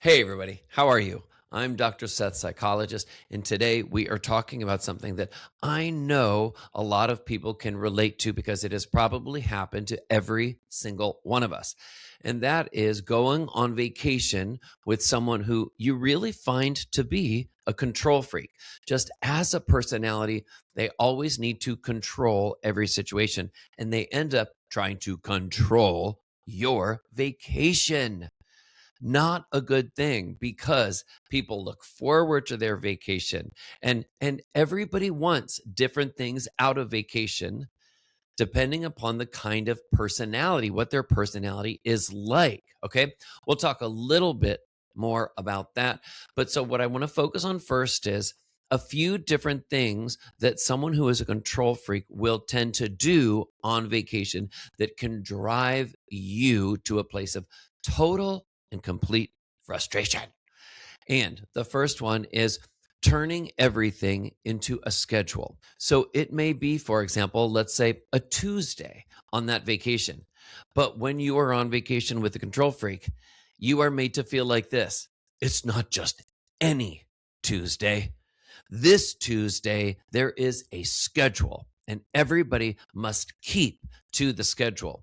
Hey, everybody. How are you? I'm Dr. Seth, psychologist, and today we are talking about something that I know a lot of people can relate to because it has probably happened to every single one of us. And that is going on vacation with someone who you really find to be a control freak. Just as a personality, they always need to control every situation, and they end up trying to control your vacation. Not a good thing because people look forward to their vacation, and everybody wants different things out of vacation depending upon the kind of personality, what their personality is like. Okay, we'll talk a little bit more about that. But so what I want to focus on first is a few different things that someone who is a control freak will tend to do on vacation that can drive you to a place of total and complete frustration. And the first one is turning everything into a schedule. So it may be, for example, let's say a Tuesday on that vacation. But when you are on vacation with a control freak, you are made to feel like this: it's not just any Tuesday. This Tuesday, there is a schedule, and everybody must keep to the schedule.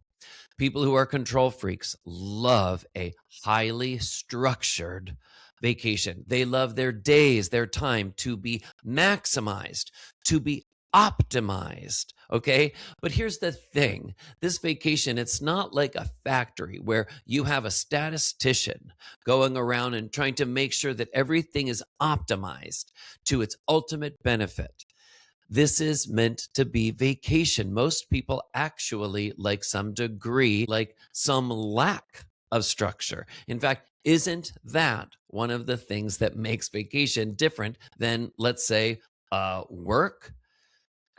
People who are control freaks love a highly structured vacation. They love their days, their time to be maximized, to be optimized. Okay. But here's the thing: this vacation, it's not like a factory where you have a statistician going around and trying to make sure that everything is optimized to its ultimate benefit. This is meant to be vacation. Most people actually like some degree, like some lack of structure. In fact, isn't that one of the things that makes vacation different than, let's say, work?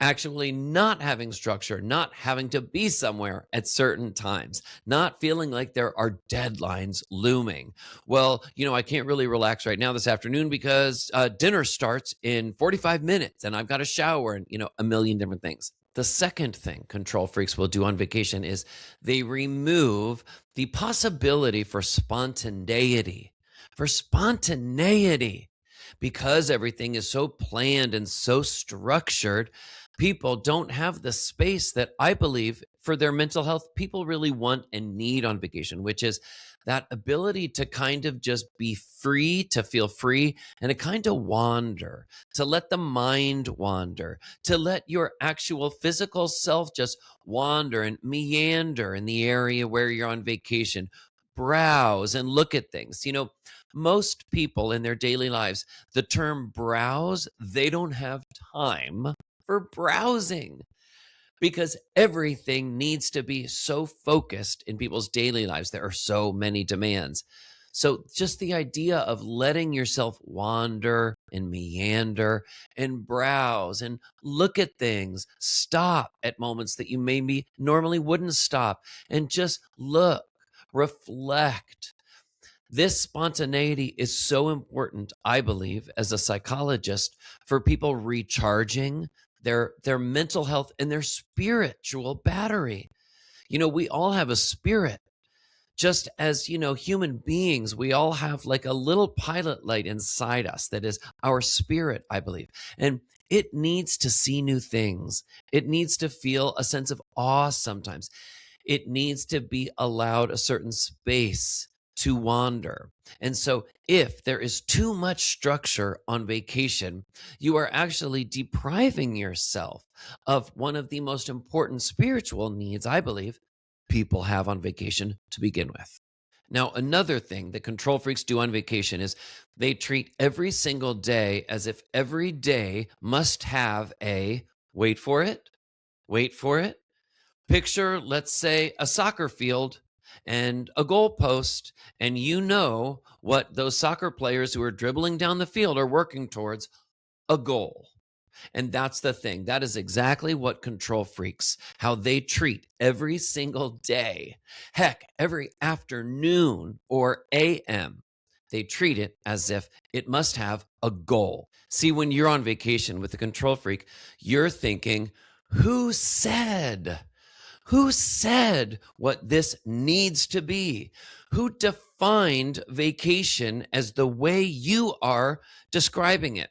Actually, not having structure, not having to be somewhere at certain times, not feeling like there are deadlines looming. Well, I can't really relax right now this afternoon because dinner starts in 45 minutes and I've got a shower and, a million different things. The second thing control freaks will do on vacation is they remove the possibility for spontaneity. For spontaneity. Because everything is so planned and so structured, people don't have the space that I believe for their mental health people really want and need on vacation, which is that ability to kind of just be free, to feel free, and to kind of wander, to let the mind wander, to let your actual physical self just wander and meander in the area where you're on vacation, browse and look at things. Most people in their daily lives, the term browse, they don't have time for browsing because everything needs to be so focused in people's daily lives. There are so many demands. So just the idea of letting yourself wander and meander and browse and look at things, stop at moments that you maybe normally wouldn't stop, and just look, reflect. This spontaneity is so important, I believe, as a psychologist, for people recharging their mental health and their spiritual battery. We all have a spirit. Just as, human beings, we all have like a little pilot light inside us that is our spirit, I believe. And it needs to see new things. It needs to feel a sense of awe sometimes. It needs to be allowed a certain space to wander. And so if there is too much structure on vacation, you are actually depriving yourself of one of the most important spiritual needs, I believe, people have on vacation to begin with. Now, another thing that control freaks do on vacation is they treat every single day as if every day must have a, wait for it, picture, let's say, a soccer field and a goalpost, and what those soccer players who are dribbling down the field are working towards: a goal. And that's the thing. That is exactly what control freaks, how they treat every single day. Heck, every afternoon or AM, they treat it as if it must have a goal. See, when you're on vacation with a control freak, you're thinking, who said? Who said what this needs to be? Who defined vacation as the way you are describing it?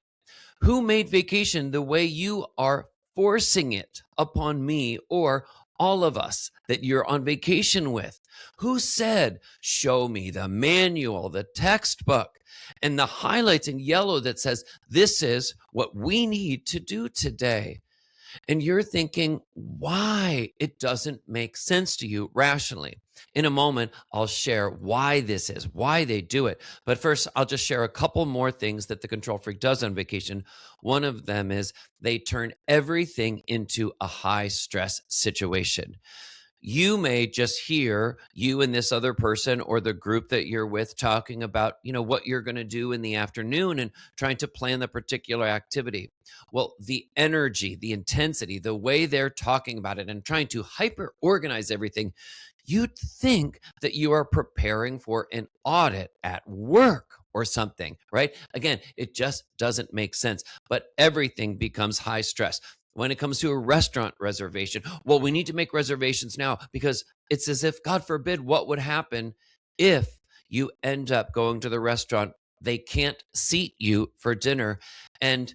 Who made vacation the way you are forcing it upon me or all of us that you're on vacation with? Who said, show me the manual, the textbook, and the highlights in yellow that says, this is what we need to do today? And you're thinking why it doesn't make sense to you rationally. In a moment, I'll share why this is, why they do it. But first, I'll just share a couple more things that the control freak does on vacation. One of them is they turn everything into a high stress situation. You may just hear you and this other person or the group that you're with talking about, what you're going to do in the afternoon and trying to plan the particular activity. Well, the energy, the intensity, the way they're talking about it and trying to hyper organize everything, you'd think that you are preparing for an audit at work or something, right? Again, it just doesn't make sense, but everything becomes high stress. When it comes to a restaurant reservation, well, we need to make reservations now because it's as if, God forbid, what would happen if you end up going to the restaurant, they can't seat you for dinner, and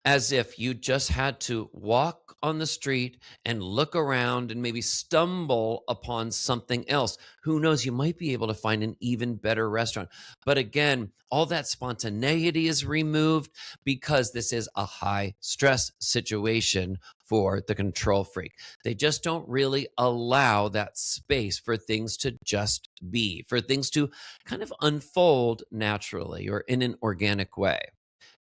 as if you just had to walk on the street and look around and maybe stumble upon something else. Who knows? You might be able to find an even better restaurant. But again, all that spontaneity is removed because this is a high stress situation for the control freak. They just don't really allow that space for things to just be, for things to kind of unfold naturally or in an organic way.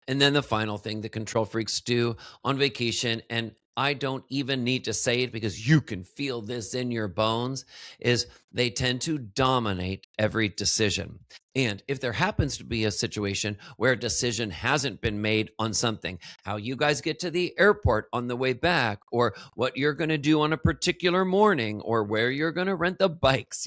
And then the final thing the control freaks do on vacation, and I don't even need to say it because you can feel this in your bones, is they tend to dominate every decision. And if there happens to be a situation where a decision hasn't been made on something, how you guys get to the airport on the way back, or what you're going to do on a particular morning, or where you're going to rent the bikes,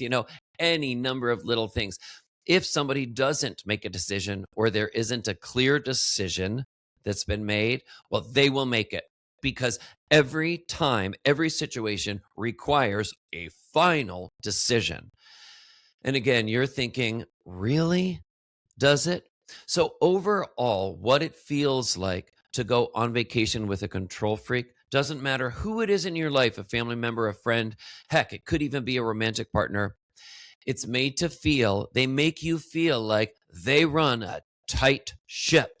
any number of little things. If somebody doesn't make a decision or there isn't a clear decision that's been made, well, they will make it because every time, every situation requires a final decision. And again, you're thinking, really? Does it? So, overall, what it feels like to go on vacation with a control freak doesn't matter who it is in your life, a family member, a friend, heck, it could even be a romantic partner. It's made to feel, they make you feel like they run a tight ship.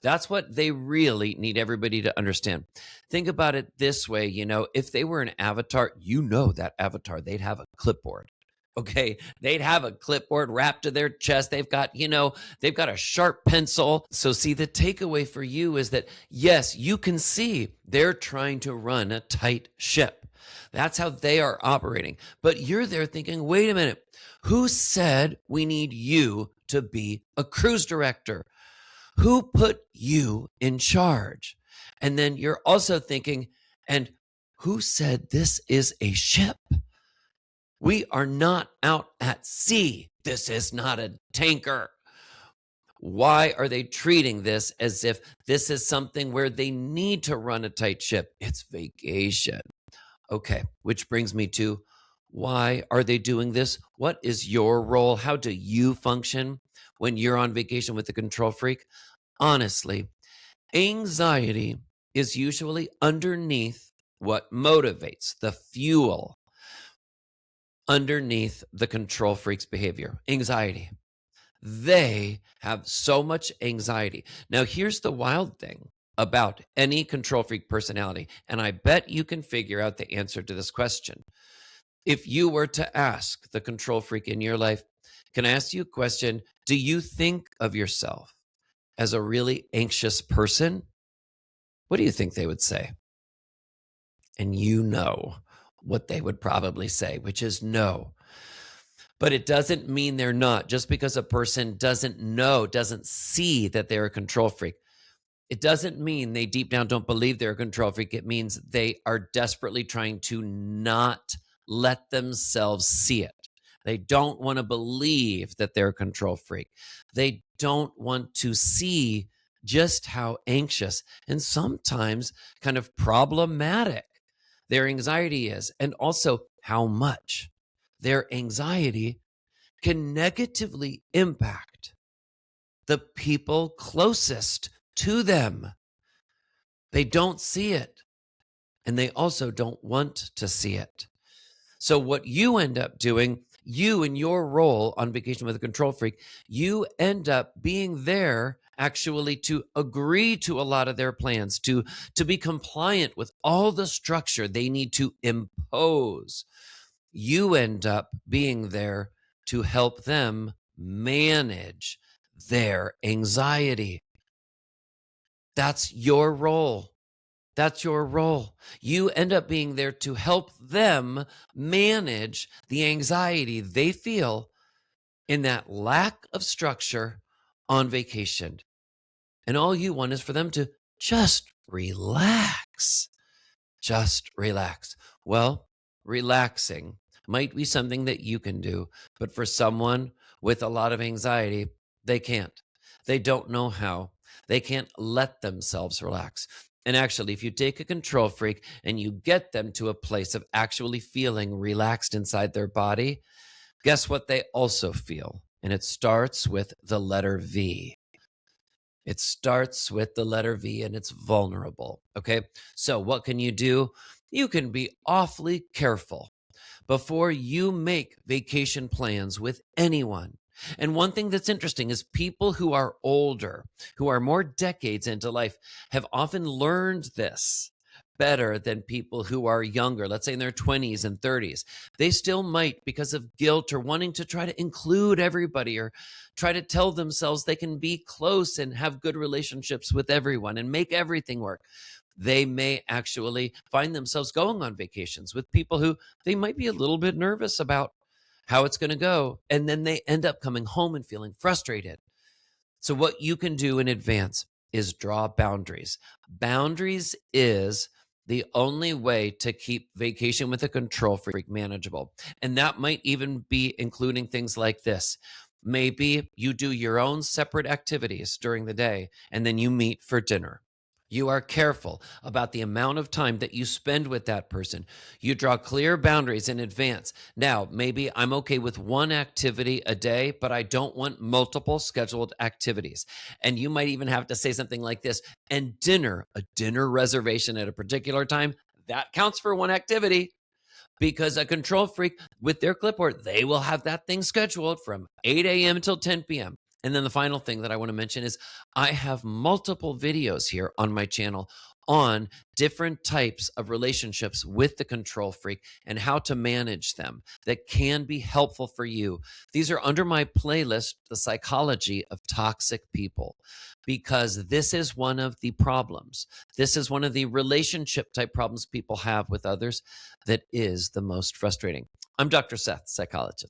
That's what they really need everybody to understand. Think about it this way, if they were an avatar, that avatar, they'd have a clipboard. Okay, they'd have a clipboard wrapped to their chest. They've got a sharp pencil. So see, the takeaway for you is that yes, you can see they're trying to run a tight ship. That's how they are operating. But you're there thinking, wait a minute, who said we need you to be a cruise director? Who put you in charge? And then you're also thinking, and who said this is a ship? We are not out at sea. This is not a tanker. Why are they treating this as if this is something where they need to run a tight ship? It's vacation. Okay, which brings me to why are they doing this? What is your role? How do you function when you're on vacation with the control freak? Honestly, anxiety is usually underneath what motivates the fuel underneath the control freak's behavior. Anxiety. They have so much anxiety. Now, here's the wild thing about any control freak personality, and I bet you can figure out the answer to this question. If you were to ask the control freak in your life, can I ask you a question? Do you think of yourself as a really anxious person? What do you think they would say? And you know what they would probably say, which is no. But it doesn't mean they're not. Just because a person doesn't know, doesn't see that they're a control freak, it doesn't mean they deep down don't believe they're a control freak. It means they are desperately trying to not let themselves see it. They don't want to believe that they're a control freak. They don't want to see just how anxious and sometimes kind of problematic their anxiety is, and also how much their anxiety can negatively impact the people closest to them. They don't see it, and they also don't want to see it. So what you end up doing, you in your role on Vacation with a Control Freak, you end up being there actually to agree to a lot of their plans, to be compliant with all the structure they need to impose. You end up being there to help them manage their anxiety. That's your role. That's your role. You end up being there to help them manage the anxiety they feel in that lack of structure on vacation. And all you want is for them to just relax. Just relax. Well, relaxing might be something that you can do, but for someone with a lot of anxiety, they can't. They don't know how. They can't let themselves relax. And actually, if you take a control freak and you get them to a place of actually feeling relaxed inside their body, guess what they also feel? And it starts with the letter V. It starts with the letter V and it's vulnerable. Okay. So, what can you do? You can be awfully careful before you make vacation plans with anyone. And one thing that's interesting is people who are older, who are more decades into life, have often learned this better than people who are younger, let's say in their 20s and 30s. They still might, because of guilt or wanting to try to include everybody or try to tell themselves they can be close and have good relationships with everyone and make everything work. They may actually find themselves going on vacations with people who they might be a little bit nervous about how it's going to go. And then they end up coming home and feeling frustrated. So, what you can do in advance is draw boundaries. Boundaries is the only way to keep Vacation with a Control Freak manageable. And that might even be including things like this. Maybe you do your own separate activities during the day and then you meet for dinner. You are careful about the amount of time that you spend with that person. You draw clear boundaries in advance. Now, maybe I'm okay with one activity a day, but I don't want multiple scheduled activities. And you might even have to say something like this, and a dinner reservation at a particular time, that counts for one activity. Because a control freak with their clipboard, they will have that thing scheduled from 8 a.m. until 10 p.m. And then the final thing that I want to mention is I have multiple videos here on my channel on different types of relationships with the control freak and how to manage them that can be helpful for you. These are under my playlist, The Psychology of Toxic People, because this is one of the problems. This is one of the relationship type problems people have with others that is the most frustrating. I'm Dr. Seth, psychologist.